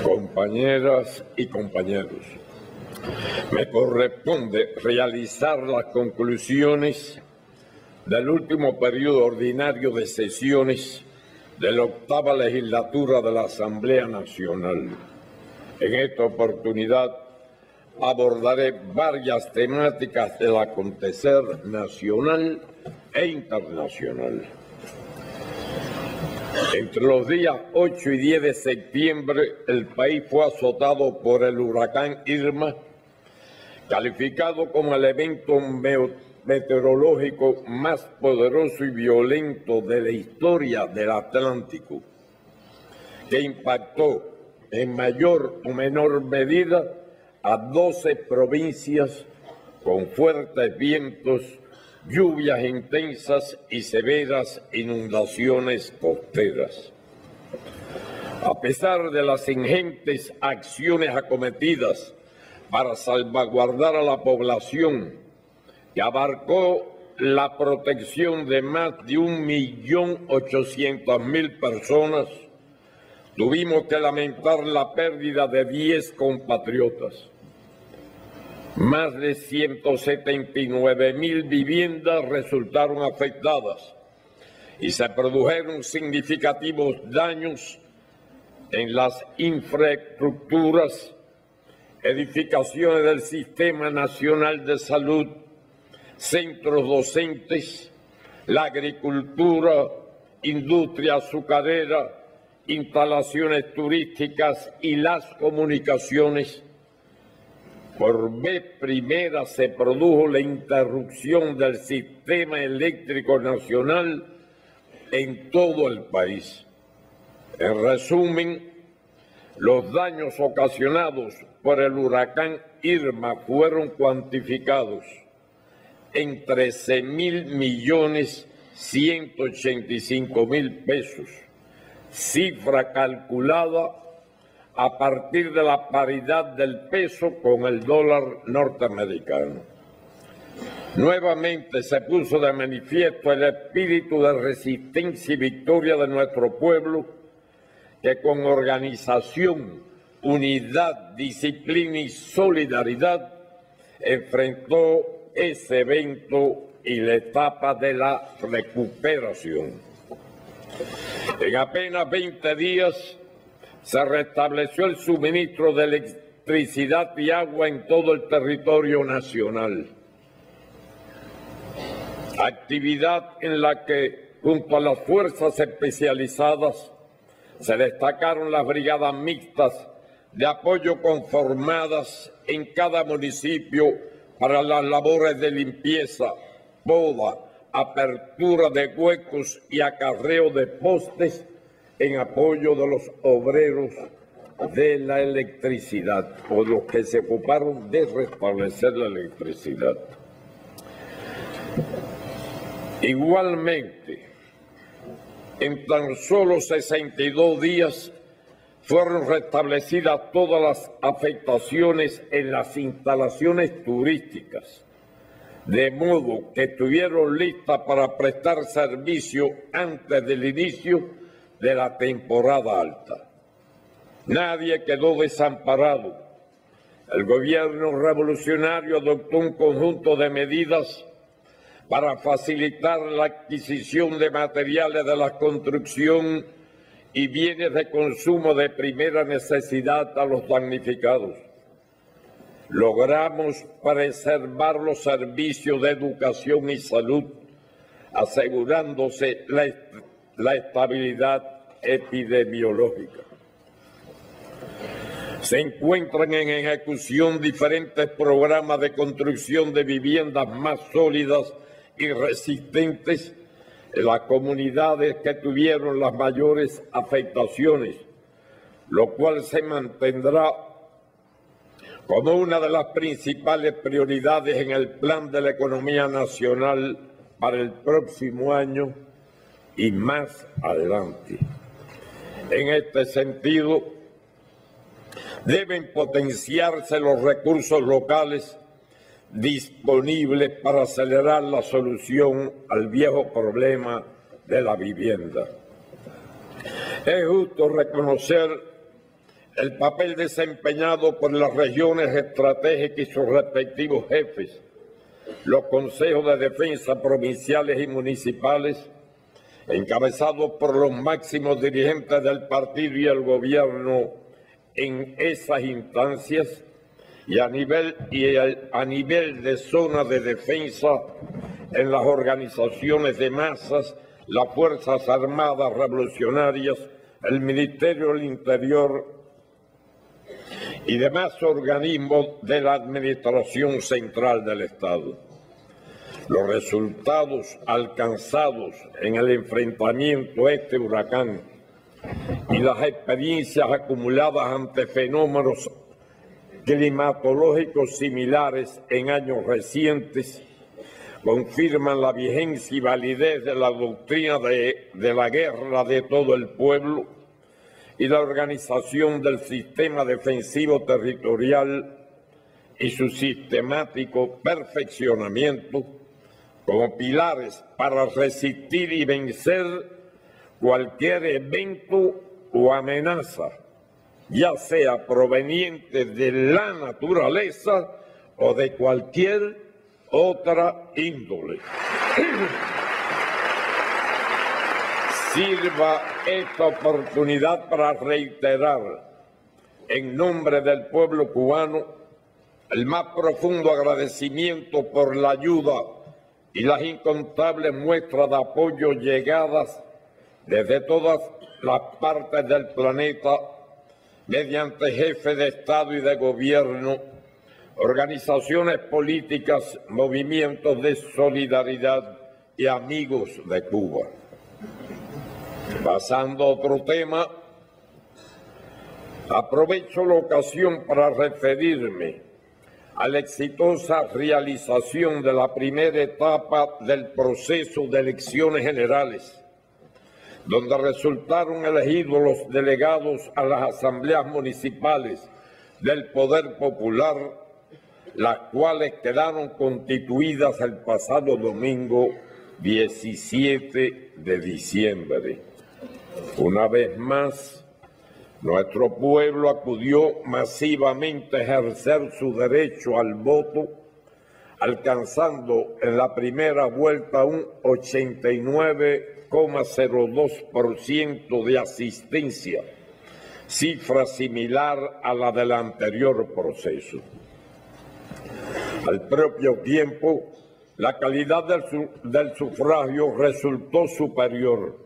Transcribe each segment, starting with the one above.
Compañeras y compañeros, me corresponde realizar las conclusiones del último periodo ordinario de sesiones de la 8ª legislatura de la Asamblea Nacional. En esta oportunidad abordaré varias temáticas del acontecer nacional e internacional. Entre los días 8 y 10 de septiembre, el país fue azotado por el huracán Irma, calificado como el evento meteorológico más poderoso y violento de la historia del Atlántico, que impactó en mayor o menor medida a 12 provincias con fuertes vientos, lluvias intensas y severas inundaciones costeras. A pesar de las ingentes acciones acometidas para salvaguardar a la población, que abarcó la protección de más de 1.800.000 personas, tuvimos que lamentar la pérdida de 10 compatriotas. Más de 179.000 viviendas resultaron afectadas y se produjeron significativos daños en las infraestructuras, edificaciones del Sistema Nacional de Salud, centros docentes, la agricultura, industria azucarera, instalaciones turísticas y las comunicaciones. Por vez primera se produjo la interrupción del sistema eléctrico nacional en todo el país. En resumen, los daños ocasionados por el huracán Irma fueron cuantificados en 13.185.000 pesos, cifra calculada a partir de la paridad del peso con el dólar norteamericano. Nuevamente se puso de manifiesto el espíritu de resistencia y victoria de nuestro pueblo, que con organización, unidad, disciplina y solidaridad enfrentó ese evento y la etapa de la recuperación. En apenas 20 días se restableció el suministro de electricidad y agua en todo el territorio nacional. Actividad en la que, junto a las fuerzas especializadas, se destacaron las brigadas mixtas de apoyo conformadas en cada municipio para las labores de limpieza, poda, apertura de huecos y acarreo de postes en apoyo de los obreros de la electricidad, o los que se ocuparon de restablecer la electricidad. Igualmente, en tan solo 62 días fueron restablecidas todas las afectaciones en las instalaciones turísticas, de modo que estuvieron listas para prestar servicio antes del inicio de la temporada alta. Nadie quedó desamparado. El gobierno revolucionario adoptó un conjunto de medidas para facilitar la adquisición de materiales de la construcción y bienes de consumo de primera necesidad a los damnificados. Logramos preservar los servicios de educación y salud, asegurándose la estabilidad epidemiológica. Se encuentran en ejecución diferentes programas de construcción de viviendas más sólidas y resistentes en las comunidades que tuvieron las mayores afectaciones, lo cual se mantendrá como una de las principales prioridades en el plan de la economía nacional para el próximo año y más adelante. En este sentido, deben potenciarse los recursos locales disponibles para acelerar la solución al viejo problema de la vivienda. Es justo reconocer el papel desempeñado por las regiones estratégicas y sus respectivos jefes, los consejos de defensa provinciales y municipales, encabezados por los máximos dirigentes del partido y el gobierno en esas instancias, y a nivel de zona de defensa en las organizaciones de masas, las Fuerzas Armadas Revolucionarias, el Ministerio del Interior y demás organismos de la Administración Central del Estado. Los resultados alcanzados en el enfrentamiento a este huracán y las experiencias acumuladas ante fenómenos climatológicos similares en años recientes confirman la vigencia y validez de la doctrina de la guerra de todo el pueblo y la organización del sistema defensivo territorial y su sistemático perfeccionamiento como pilares para resistir y vencer cualquier evento o amenaza, ya sea proveniente de la naturaleza o de cualquier otra índole. Sirva esta oportunidad para reiterar, en nombre del pueblo cubano, el más profundo agradecimiento por la ayuda y las incontables muestras de apoyo llegadas desde todas las partes del planeta mediante jefes de Estado y de Gobierno, organizaciones políticas, movimientos de solidaridad y amigos de Cuba. Pasando a otro tema, aprovecho la ocasión para referirme a la exitosa realización de la primera etapa del proceso de elecciones generales, donde resultaron elegidos los delegados a las asambleas municipales del Poder Popular, las cuales quedaron constituidas el pasado domingo 17 de diciembre. Una vez más, nuestro pueblo acudió masivamente a ejercer su derecho al voto, alcanzando en la primera vuelta un 89,02% de asistencia, cifra similar a la del anterior proceso. Al propio tiempo, la calidad del sufragio resultó superior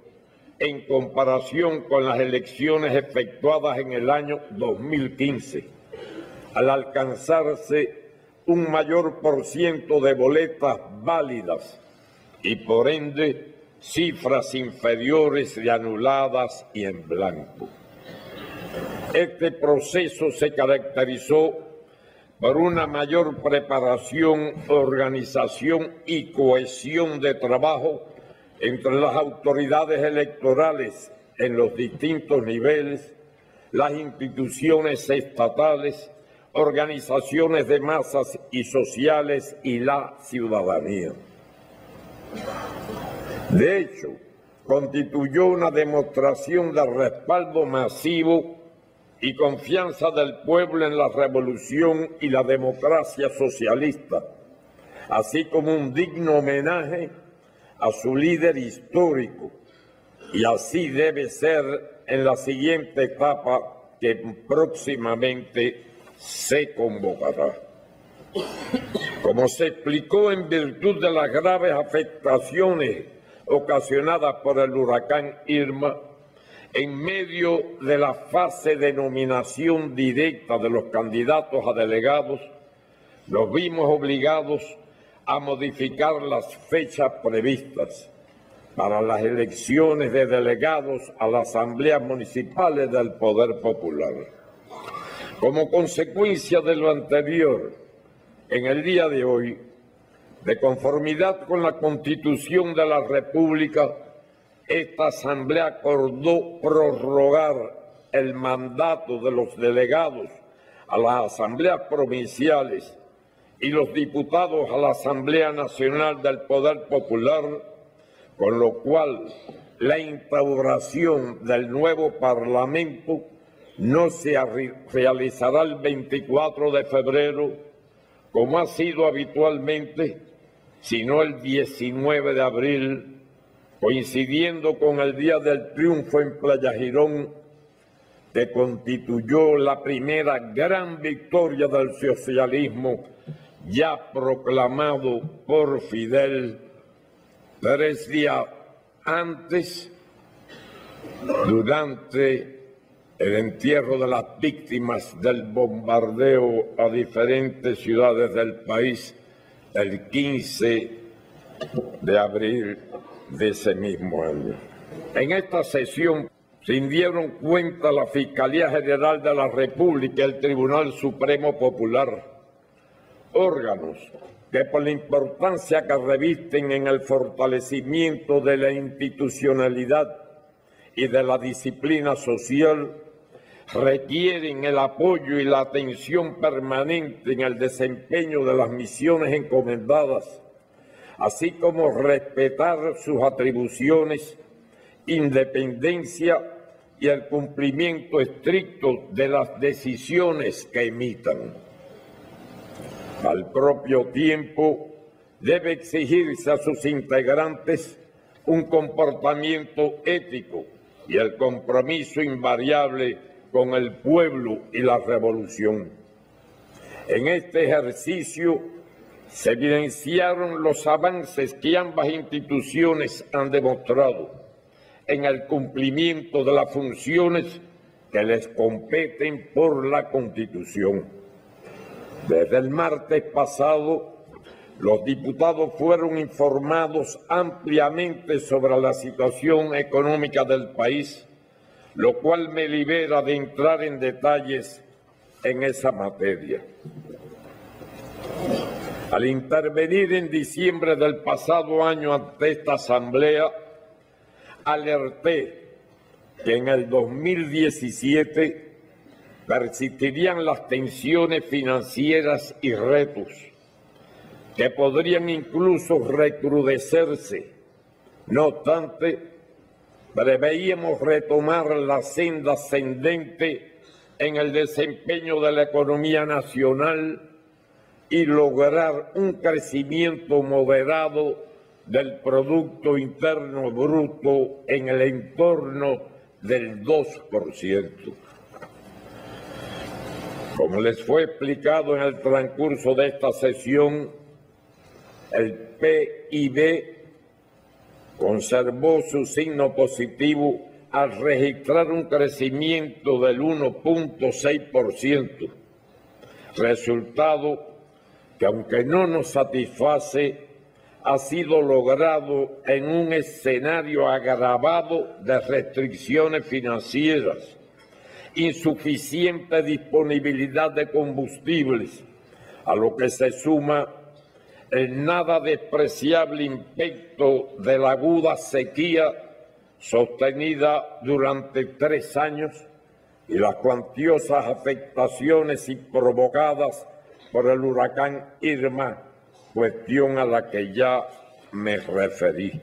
en comparación con las elecciones efectuadas en el año 2015, al alcanzarse un mayor porciento de boletas válidas y por ende cifras inferiores de anuladas y en blanco. Este proceso se caracterizó por una mayor preparación, organización y cohesión de trabajo entre las autoridades electorales en los distintos niveles, las instituciones estatales, organizaciones de masas y sociales y la ciudadanía. De hecho, constituyó una demostración de respaldo masivo y confianza del pueblo en la revolución y la democracia socialista, así como un digno homenaje a su líder histórico, y así debe ser en la siguiente etapa que próximamente se convocará. Como se explicó, en virtud de las graves afectaciones ocasionadas por el huracán Irma, en medio de la fase de nominación directa de los candidatos a delegados, nos vimos obligados a modificar las fechas previstas para las elecciones de delegados a las asambleas municipales del Poder Popular. Como consecuencia de lo anterior, en el día de hoy, de conformidad con la Constitución de la República, esta Asamblea acordó prorrogar el mandato de los delegados a las asambleas provinciales y los diputados a la Asamblea Nacional del Poder Popular, con lo cual la instauración del nuevo Parlamento no se realizará el 24 de febrero, como ha sido habitualmente, sino el 19 de abril, coincidiendo con el Día del Triunfo en Playa Girón, que constituyó la primera gran victoria del socialismo ya proclamado por Fidel 3 días antes, durante el entierro de las víctimas del bombardeo a diferentes ciudades del país el 15 de abril de ese mismo año. En esta sesión se dieron cuenta la Fiscalía General de la República y el Tribunal Supremo Popular, órganos que por la importancia que revisten en el fortalecimiento de la institucionalidad y de la disciplina social, requieren el apoyo y la atención permanente en el desempeño de las misiones encomendadas, así como respetar sus atribuciones, independencia y el cumplimiento estricto de las decisiones que emitan. Al propio tiempo, debe exigirse a sus integrantes un comportamiento ético y el compromiso invariable con el pueblo y la revolución. En este ejercicio se evidenciaron los avances que ambas instituciones han demostrado en el cumplimiento de las funciones que les competen por la Constitución. Desde el martes pasado, los diputados fueron informados ampliamente sobre la situación económica del país, lo cual me libera de entrar en detalles en esa materia. Al intervenir en diciembre del pasado año ante esta Asamblea, alerté que en el 2017 persistirían las tensiones financieras y retos, que podrían incluso recrudecerse. No obstante, preveíamos retomar la senda ascendente en el desempeño de la economía nacional y lograr un crecimiento moderado del Producto Interno Bruto en el entorno del 2%. Como les fue explicado en el transcurso de esta sesión, el PIB conservó su signo positivo al registrar un crecimiento del 1.6%, resultado que, aunque no nos satisface, ha sido logrado en un escenario agravado de restricciones financieras, insuficiente disponibilidad de combustibles, a lo que se suma el nada despreciable impacto de la aguda sequía sostenida durante 3 años y las cuantiosas afectaciones provocadas por el huracán Irma, cuestión a la que ya me referí.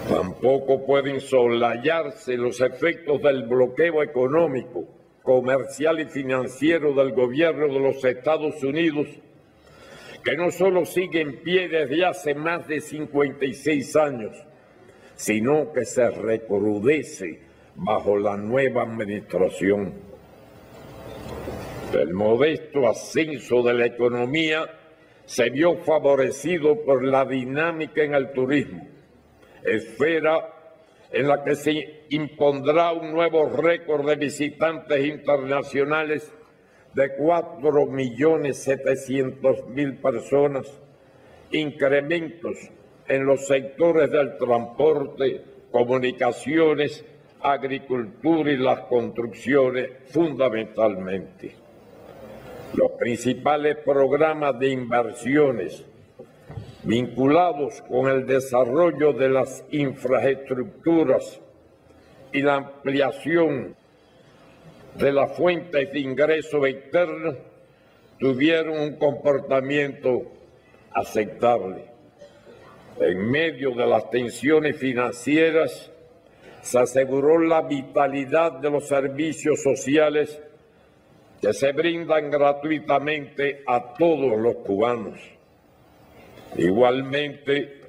Tampoco pueden soslayarse los efectos del bloqueo económico, comercial y financiero del gobierno de los Estados Unidos, que no solo sigue en pie desde hace más de 56 años, sino que se recrudece bajo la nueva administración. El modesto ascenso de la economía se vio favorecido por la dinámica en el turismo, esfera en la que se impondrá un nuevo récord de visitantes internacionales de 4.700.000 personas, incrementos en los sectores del transporte, comunicaciones, agricultura y las construcciones fundamentalmente. Los principales programas de inversiones vinculados con el desarrollo de las infraestructuras y la ampliación de las fuentes de ingreso externo tuvieron un comportamiento aceptable. En medio de las tensiones financieras, se aseguró la vitalidad de los servicios sociales que se brindan gratuitamente a todos los cubanos. Igualmente,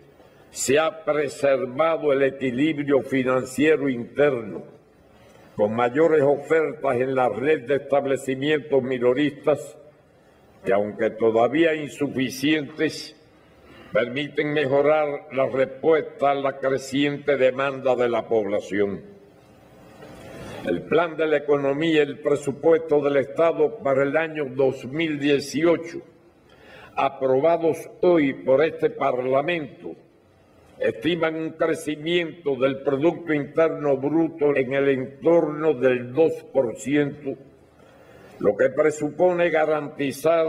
se ha preservado el equilibrio financiero interno, con mayores ofertas en la red de establecimientos minoristas que, aunque todavía insuficientes, permiten mejorar la respuesta a la creciente demanda de la población. El plan de la economía y el presupuesto del Estado para el año 2018, aprobados hoy por este Parlamento, estiman un crecimiento del Producto Interno Bruto en el entorno del 2%, lo que presupone garantizar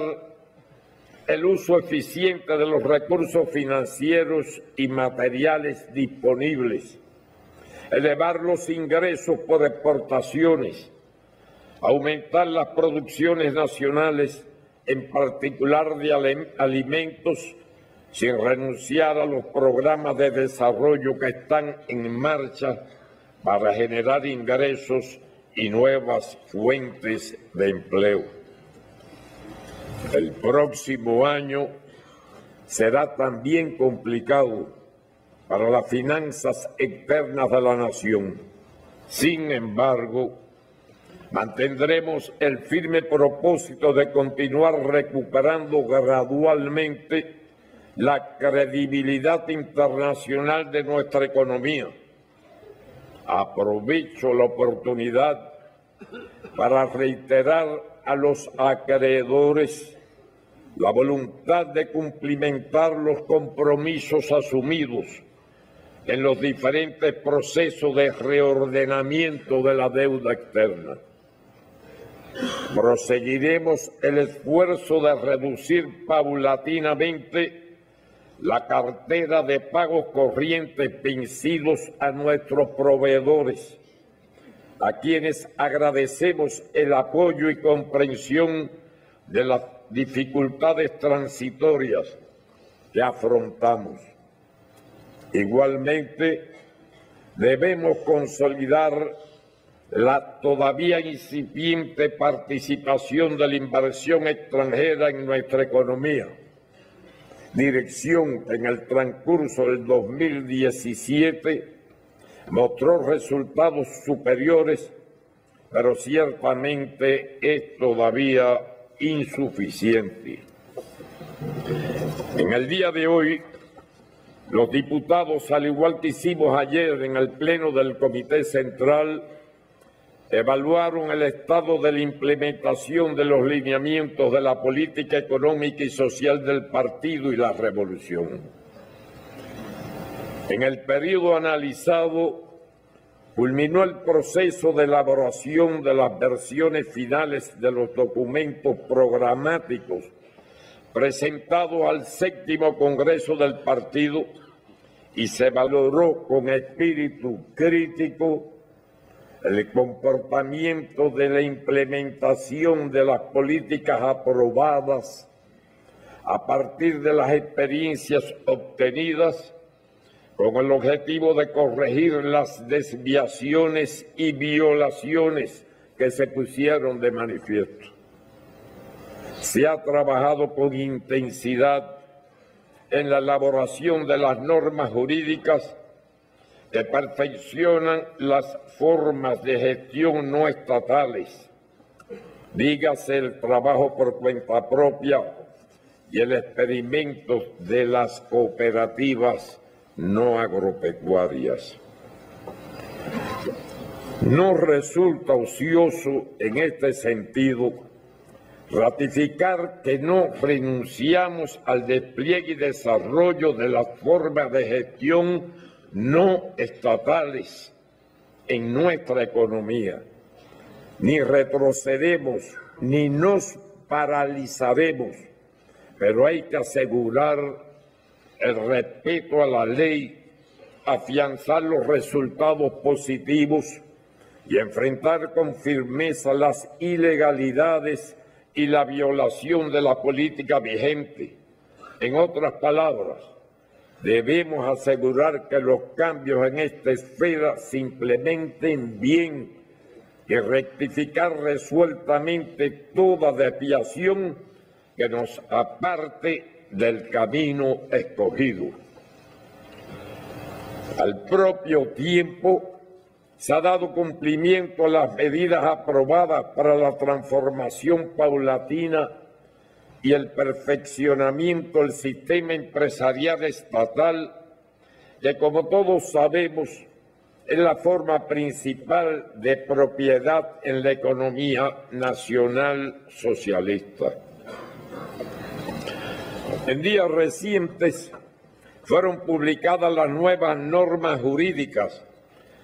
el uso eficiente de los recursos financieros y materiales disponibles, elevar los ingresos por exportaciones, aumentar las producciones nacionales, en particular de alimentos, sin renunciar a los programas de desarrollo que están en marcha para generar ingresos y nuevas fuentes de empleo. El próximo año será también complicado para las finanzas externas de la nación. Sin embargo, mantendremos el firme propósito de continuar recuperando gradualmente la credibilidad internacional de nuestra economía. Aprovecho la oportunidad para reiterar a los acreedores la voluntad de cumplimentar los compromisos asumidos en los diferentes procesos de reordenamiento de la deuda externa. Proseguiremos el esfuerzo de reducir paulatinamente la cartera de pagos corrientes vencidos a nuestros proveedores, a quienes agradecemos el apoyo y comprensión de las dificultades transitorias que afrontamos. Igualmente, debemos consolidar la todavía incipiente participación de la inversión extranjera en nuestra economía, dirección que en el transcurso del 2017 mostró resultados superiores, pero ciertamente es todavía insuficiente. En el día de hoy, los diputados, al igual que hicimos ayer en el Pleno del Comité Central, evaluaron el estado de la implementación de los lineamientos de la política económica y social del partido y la revolución. En el periodo analizado, culminó el proceso de elaboración de las versiones finales de los documentos programáticos presentados al 7º Congreso del Partido y se valoró con espíritu crítico el comportamiento de la implementación de las políticas aprobadas a partir de las experiencias obtenidas con el objetivo de corregir las desviaciones y violaciones que se pusieron de manifiesto. Se ha trabajado con intensidad en la elaboración de las normas jurídicas que perfeccionan las formas de gestión no estatales, dígase el trabajo por cuenta propia y el experimento de las cooperativas no agropecuarias. No resulta ocioso en este sentido ratificar que no renunciamos al despliegue y desarrollo de las formas de gestión no estatales en nuestra economía. Ni retrocedemos ni nos paralizaremos, pero hay que asegurar el respeto a la ley, afianzar los resultados positivos y enfrentar con firmeza las ilegalidades y la violación de la política vigente. En otras palabras, debemos asegurar que los cambios en esta esfera se implementen bien y rectificar resueltamente toda desviación que nos aparte del camino escogido. Al propio tiempo, se ha dado cumplimiento a las medidas aprobadas para la transformación paulatina y el perfeccionamiento del sistema empresarial estatal, que como todos sabemos es la forma principal de propiedad en la economía nacional socialista. En días recientes fueron publicadas las nuevas normas jurídicas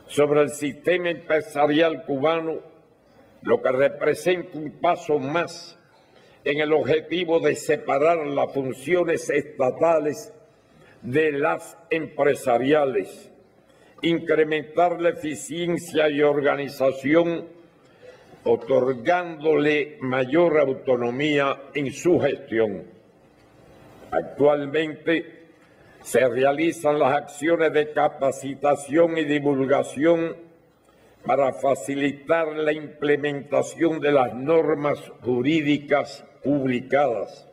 sobre el sistema empresarial cubano, lo que representa un paso más en el objetivo de separar las funciones estatales de las empresariales, incrementar la eficiencia y organización, otorgándole mayor autonomía en su gestión. Actualmente se realizan las acciones de capacitación y divulgación para facilitar la implementación de las normas jurídicas publicadas.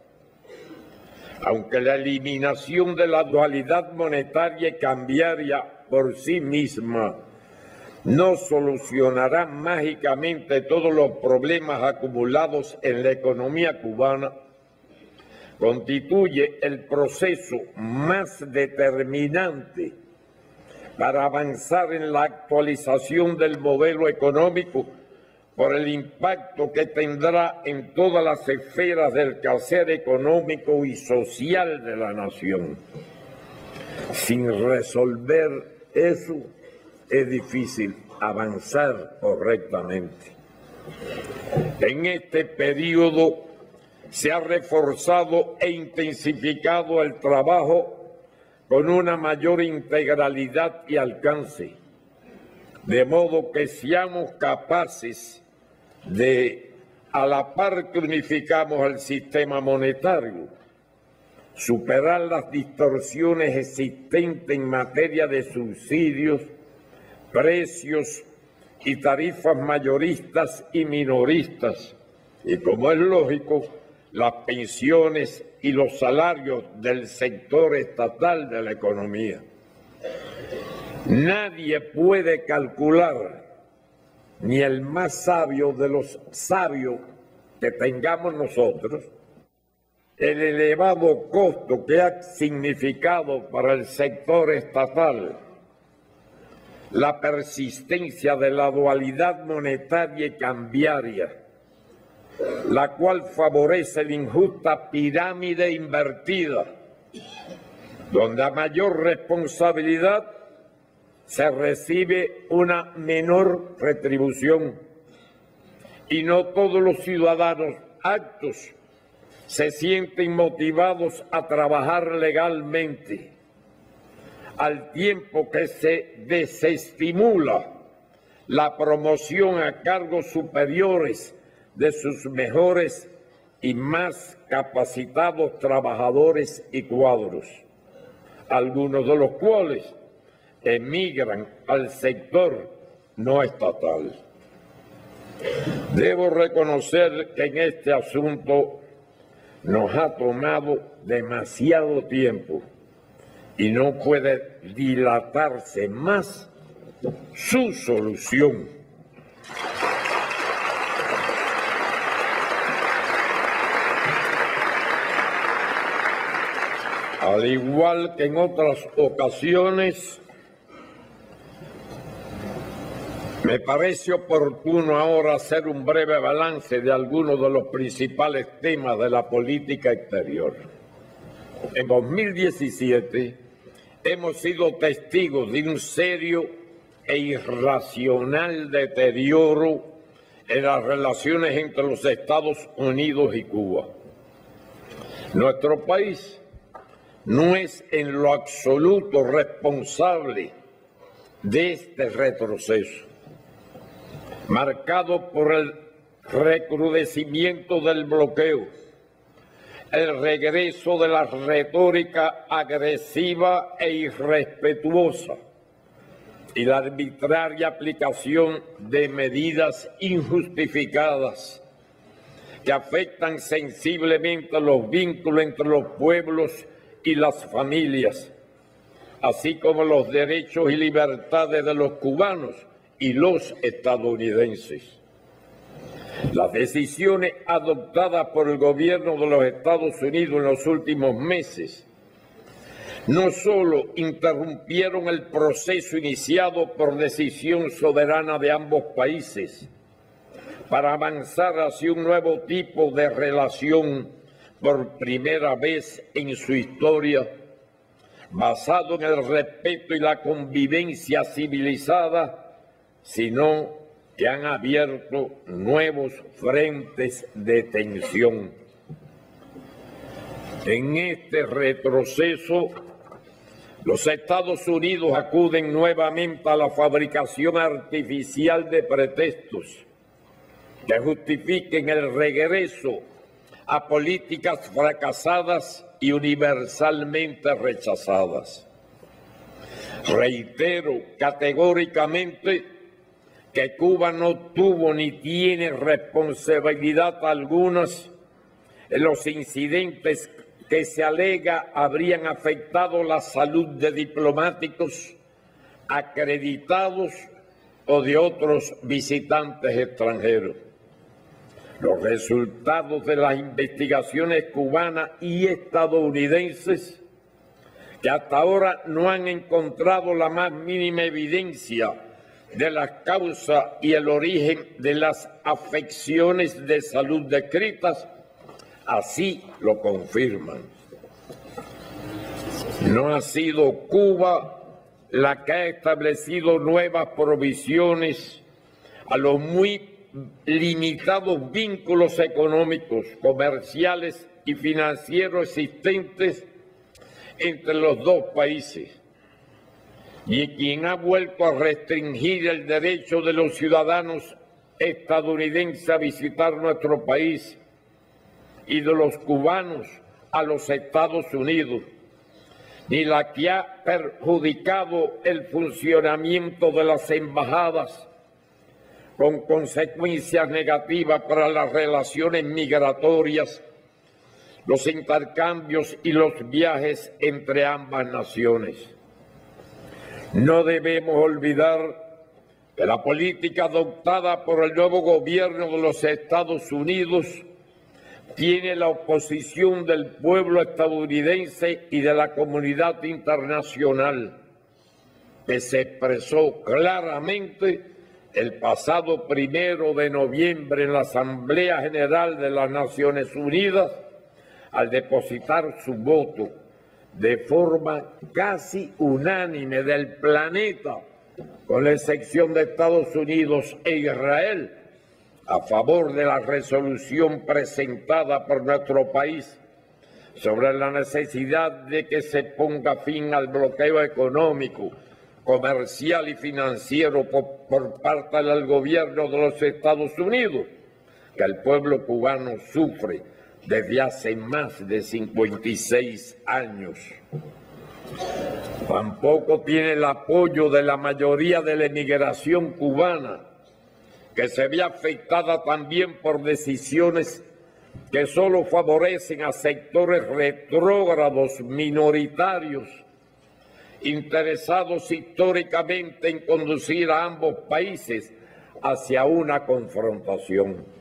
Aunque la eliminación de la dualidad monetaria y cambiaria por sí misma no solucionará mágicamente todos los problemas acumulados en la economía cubana, constituye el proceso más determinante para avanzar en la actualización del modelo económico por el impacto que tendrá en todas las esferas del quehacer económico y social de la nación. Sin resolver eso, es difícil avanzar correctamente. En este periodo se ha reforzado e intensificado el trabajo con una mayor integralidad y alcance, de modo que seamos capaces de, a la par que unificamos el sistema monetario, superar las distorsiones existentes en materia de subsidios, precios y tarifas mayoristas y minoristas, y como es lógico, las pensiones y los salarios del sector estatal de la economía. Nadie puede calcular, ni el más sabio de los sabios que tengamos nosotros, el elevado costo que ha significado para el sector estatal la persistencia de la dualidad monetaria y cambiaria, la cual favorece la injusta pirámide invertida, donde a mayor responsabilidad se recibe una menor retribución y no todos los ciudadanos aptos se sienten motivados a trabajar legalmente, al tiempo que se desestimula la promoción a cargos superiores de sus mejores y más capacitados trabajadores y cuadros, algunos de los cuales emigran al sector no estatal. Debo reconocer que en este asunto nos ha tomado demasiado tiempo y no puede dilatarse más su solución. Al igual que en otras ocasiones, me parece oportuno ahora hacer un breve balance de algunos de los principales temas de la política exterior. En 2017 hemos sido testigos de un serio e irracional deterioro en las relaciones entre los Estados Unidos y Cuba. Nuestro país no es en lo absoluto responsable de este retroceso, marcado por el recrudecimiento del bloqueo, el regreso de la retórica agresiva e irrespetuosa y la arbitraria aplicación de medidas injustificadas que afectan sensiblemente los vínculos entre los pueblos y las familias, así como los derechos y libertades de los cubanos y los estadounidenses. Las decisiones adoptadas por el gobierno de los Estados Unidos en los últimos meses no solo interrumpieron el proceso iniciado por decisión soberana de ambos países para avanzar hacia un nuevo tipo de relación por primera vez en su historia, basado en el respeto y la convivencia civilizada, sino que han abierto nuevos frentes de tensión. En este retroceso, los Estados Unidos acuden nuevamente a la fabricación artificial de pretextos que justifiquen el regreso a políticas fracasadas y universalmente rechazadas. Reitero categóricamente que Cuba no tuvo ni tiene responsabilidad alguna en los incidentes que se alega habrían afectado la salud de diplomáticos acreditados o de otros visitantes extranjeros. Los resultados de las investigaciones cubanas y estadounidenses, que hasta ahora no han encontrado la más mínima evidencia de la causa y el origen de las afecciones de salud descritas, así lo confirman. No ha sido Cuba la que ha establecido nuevas provisiones a los muy limitados vínculos económicos, comerciales y financieros existentes entre los dos países, y quien ha vuelto a restringir el derecho de los ciudadanos estadounidenses a visitar nuestro país y de los cubanos a los Estados Unidos, ni la que ha perjudicado el funcionamiento de las embajadas con consecuencias negativas para las relaciones migratorias, los intercambios y los viajes entre ambas naciones. No debemos olvidar que la política adoptada por el nuevo gobierno de los Estados Unidos tiene la oposición del pueblo estadounidense y de la comunidad internacional, que se expresó claramente el pasado 1 de noviembre en la Asamblea General de las Naciones Unidas al depositar su voto de forma casi unánime del planeta, con la excepción de Estados Unidos e Israel, a favor de la resolución presentada por nuestro país sobre la necesidad de que se ponga fin al bloqueo económico, comercial y financiero por parte del gobierno de los Estados Unidos, que el pueblo cubano sufre desde hace más de 56 años. Tampoco tiene el apoyo de la mayoría de la emigración cubana, que se ve afectada también por decisiones que solo favorecen a sectores retrógrados minoritarios, interesados históricamente en conducir a ambos países hacia una confrontación.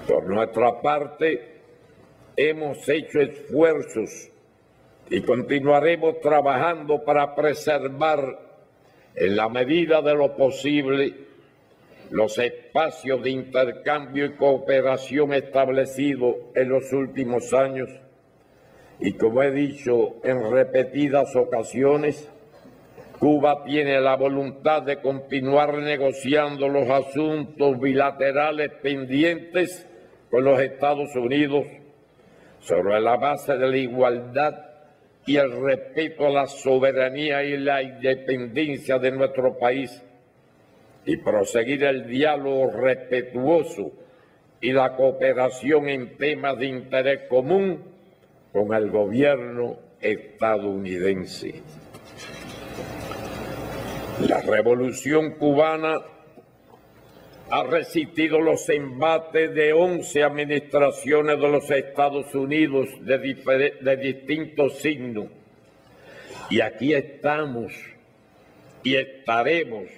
Por nuestra parte, hemos hecho esfuerzos y continuaremos trabajando para preservar, en la medida de lo posible, los espacios de intercambio y cooperación establecidos en los últimos años. Y como he dicho en repetidas ocasiones, Cuba tiene la voluntad de continuar negociando los asuntos bilaterales pendientes con los Estados Unidos sobre la base de la igualdad y el respeto a la soberanía y la independencia de nuestro país, y proseguir el diálogo respetuoso y la cooperación en temas de interés común con el gobierno estadounidense. La Revolución Cubana ha resistido los embates de 11 administraciones de los Estados Unidos de distintos signos. Y aquí estamos y estaremos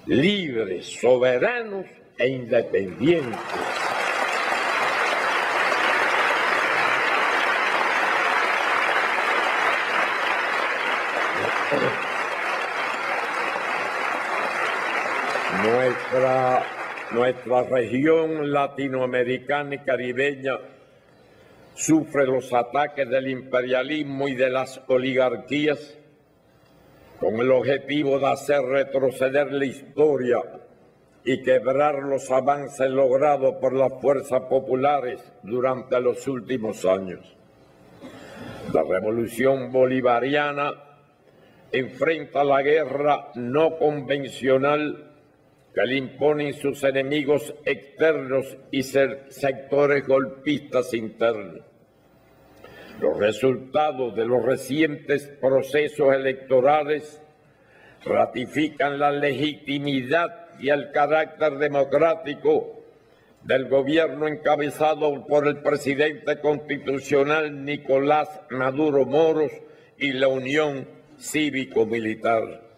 libres, soberanos e independientes. Nuestra región latinoamericana y caribeña sufre los ataques del imperialismo y de las oligarquías con el objetivo de hacer retroceder la historia y quebrar los avances logrados por las fuerzas populares durante los últimos años. La revolución bolivariana enfrenta la guerra no convencional que le imponen sus enemigos externos y sectores golpistas internos. Los resultados de los recientes procesos electorales ratifican la legitimidad y el carácter democrático del gobierno encabezado por el presidente constitucional Nicolás Maduro Moros y la Unión Cívico-Militar.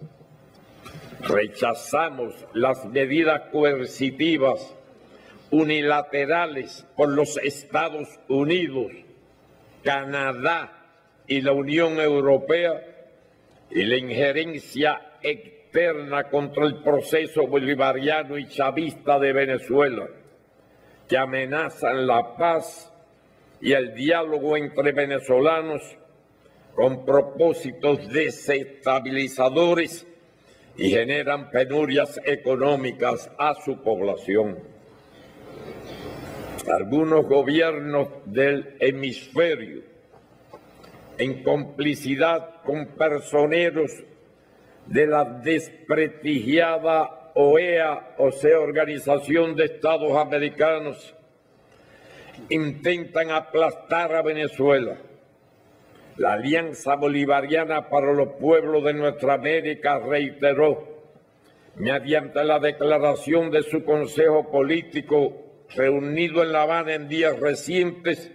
Rechazamos las medidas coercitivas unilaterales por los Estados Unidos, Canadá y la Unión Europea y la injerencia externa contra el proceso bolivariano y chavista de Venezuela, que amenazan la paz y el diálogo entre venezolanos con propósitos desestabilizadores y generan penurias económicas a su población. Algunos gobiernos del hemisferio, en complicidad con personeros de la desprestigiada OEA, o sea, Organización de Estados Americanos, intentan aplastar a Venezuela. La Alianza Bolivariana para los Pueblos de Nuestra América reiteró, mediante la declaración de su Consejo Político reunido en La Habana en días recientes,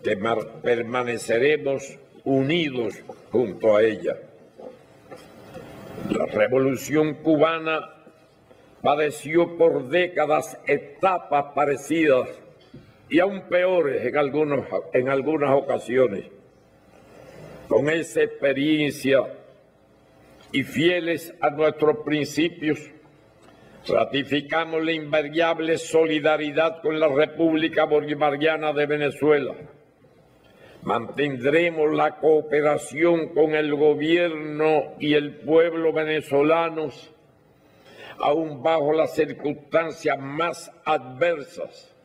que permaneceremos unidos junto a ella. La Revolución Cubana padeció por décadas etapas parecidas y aún peores en algunas ocasiones. Con esa experiencia y fieles a nuestros principios, ratificamos la invariable solidaridad con la República Bolivariana de Venezuela. Mantendremos la cooperación con el gobierno y el pueblo venezolanos, aún bajo las circunstancias más adversas.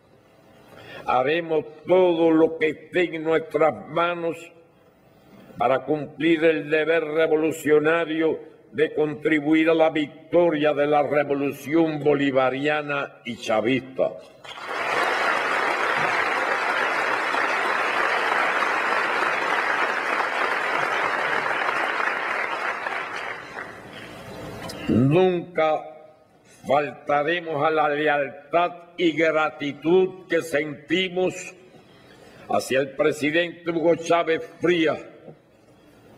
Haremos todo lo que esté en nuestras manos para cumplir el deber revolucionario de contribuir a la victoria de la revolución bolivariana y chavista. Nunca faltaremos a la lealtad y gratitud que sentimos hacia el presidente Hugo Chávez Frías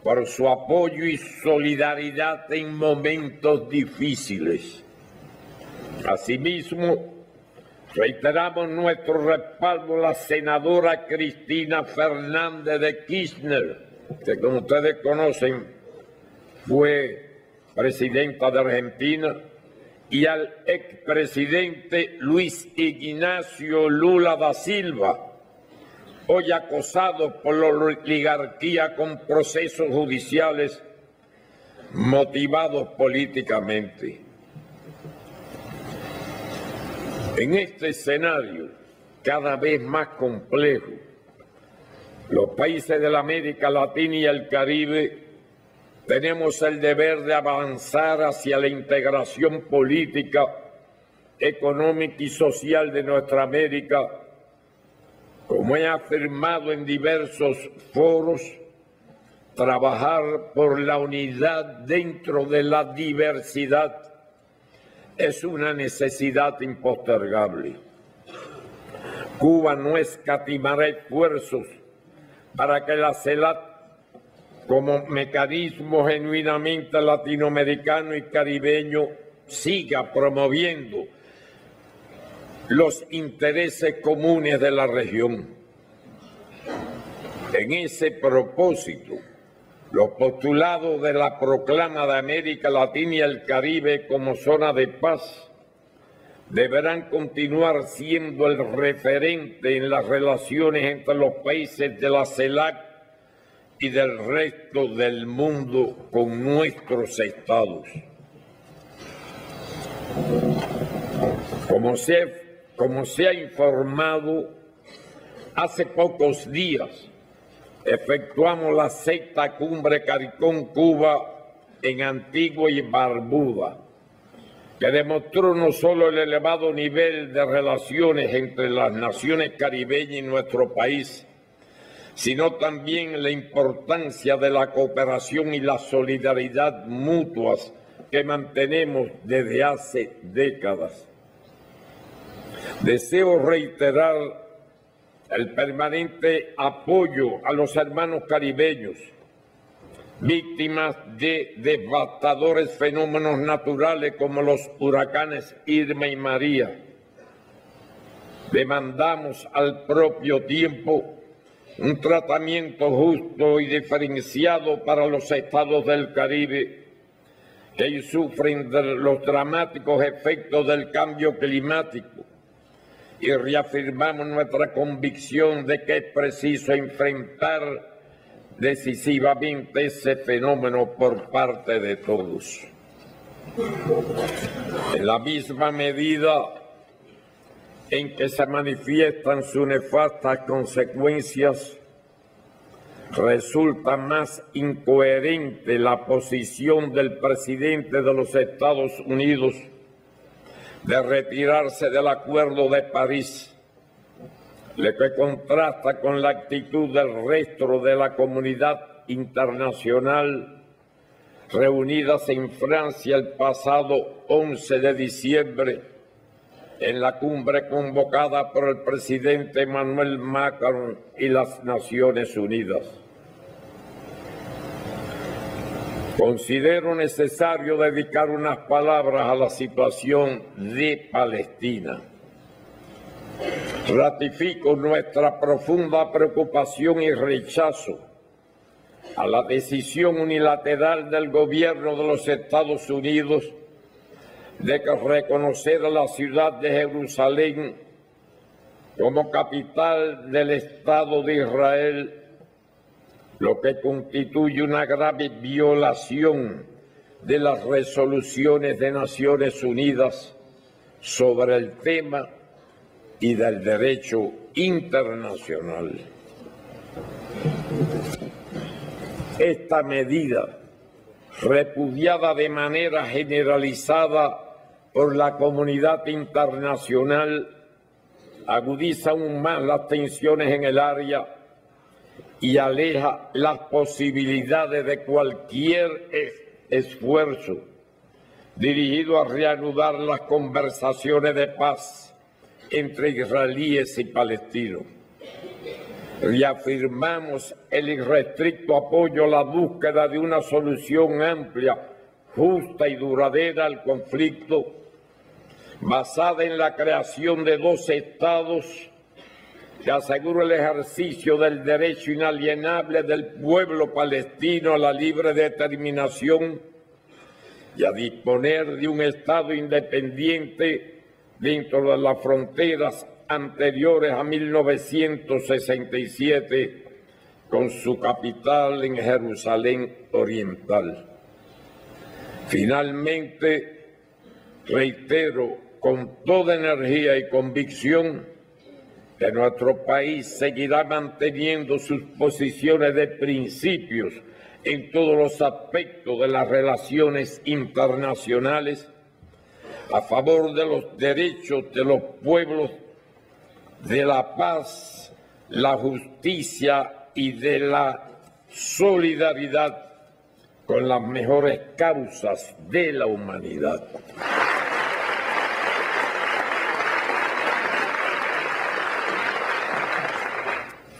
por su apoyo y solidaridad en momentos difíciles. Asimismo, reiteramos nuestro respaldo a la senadora Cristina Fernández de Kirchner, que como ustedes conocen fue presidenta de Argentina, y al expresidente Luis Ignacio Lula da Silva, hoy acosados por la oligarquía con procesos judiciales motivados políticamente. En este escenario cada vez más complejo, los países de la América Latina y el Caribe tenemos el deber de avanzar hacia la integración política económica y social de nuestra América, como he afirmado en diversos foros, trabajar por la unidad dentro de la diversidad es una necesidad impostergable. Cuba no escatimará esfuerzos para que la CELAC, como mecanismo genuinamente latinoamericano y caribeño, siga promoviendo los intereses comunes de la región. En ese propósito, los postulados de la proclama de América Latina y el Caribe como zona de paz deberán continuar siendo el referente en las relaciones entre los países de la CELAC y del resto del mundo con nuestros estados. Como se ha informado, hace pocos días efectuamos la 6ª Cumbre CARICOM-Cuba en Antigua y Barbuda, que demostró no solo el elevado nivel de relaciones entre las naciones caribeñas y nuestro país, sino también la importancia de la cooperación y la solidaridad mutuas que mantenemos desde hace décadas. Deseo reiterar el permanente apoyo a los hermanos caribeños, víctimas de devastadores fenómenos naturales como los huracanes Irma y María. Demandamos al propio tiempo un tratamiento justo y diferenciado para los estados del Caribe que sufren los dramáticos efectos del cambio climático, y reafirmamos nuestra convicción de que es preciso enfrentar decisivamente ese fenómeno por parte de todos. En la misma medida en que se manifiestan sus nefastas consecuencias, resulta más incoherente la posición del presidente de los Estados Unidos de retirarse del Acuerdo de París, lo que contrasta con la actitud del resto de la comunidad internacional reunidas en Francia el pasado 11 de diciembre en la cumbre convocada por el presidente Emmanuel Macron y las Naciones Unidas. Considero necesario dedicar unas palabras a la situación de Palestina. Ratifico nuestra profunda preocupación y rechazo a la decisión unilateral del gobierno de los Estados Unidos de reconocer a la ciudad de Jerusalén como capital del Estado de Israel, lo que constituye una grave violación de las resoluciones de Naciones Unidas sobre el tema y del derecho internacional. Esta medida, repudiada de manera generalizada por la comunidad internacional, agudiza aún más las tensiones en el área y aleja las posibilidades de cualquier esfuerzo dirigido a reanudar las conversaciones de paz entre israelíes y palestinos. Reafirmamos el irrestricto apoyo a la búsqueda de una solución amplia, justa y duradera al conflicto, basada en la creación de 2 estados que asegura el ejercicio del derecho inalienable del pueblo palestino a la libre determinación y a disponer de un Estado independiente dentro de las fronteras anteriores a 1967, con su capital en Jerusalén Oriental. Finalmente, reitero con toda energía y convicción que nuestro país seguirá manteniendo sus posiciones de principios en todos los aspectos de las relaciones internacionales, a favor de los derechos de los pueblos, de la paz, la justicia y de la solidaridad con las mejores causas de la humanidad.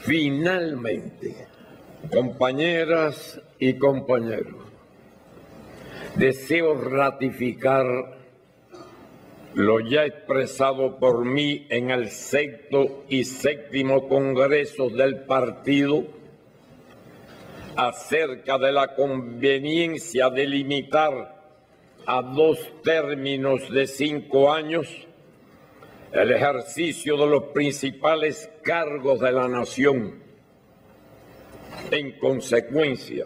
Finalmente, compañeras y compañeros, deseo ratificar lo ya expresado por mí en el 6º y 7º Congreso del Partido acerca de la conveniencia de limitar a 2 términos de 5 años el ejercicio de los principales cargos de la nación. En consecuencia,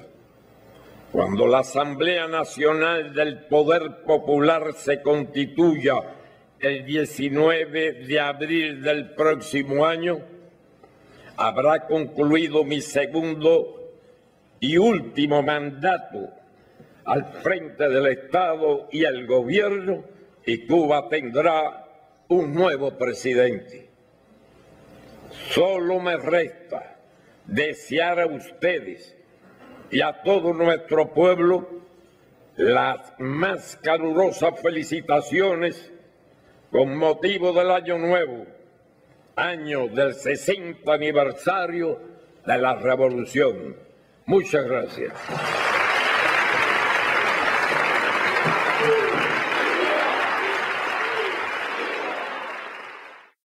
cuando la Asamblea Nacional del Poder Popular se constituya el 19 de abril del próximo año, habrá concluido mi segundo y último mandato al frente del Estado y el gobierno, y Cuba tendrá un nuevo presidente. Solo me resta desear a ustedes y a todo nuestro pueblo las más calurosas felicitaciones con motivo del Año Nuevo, año del 60 aniversario de la Revolución. Muchas gracias.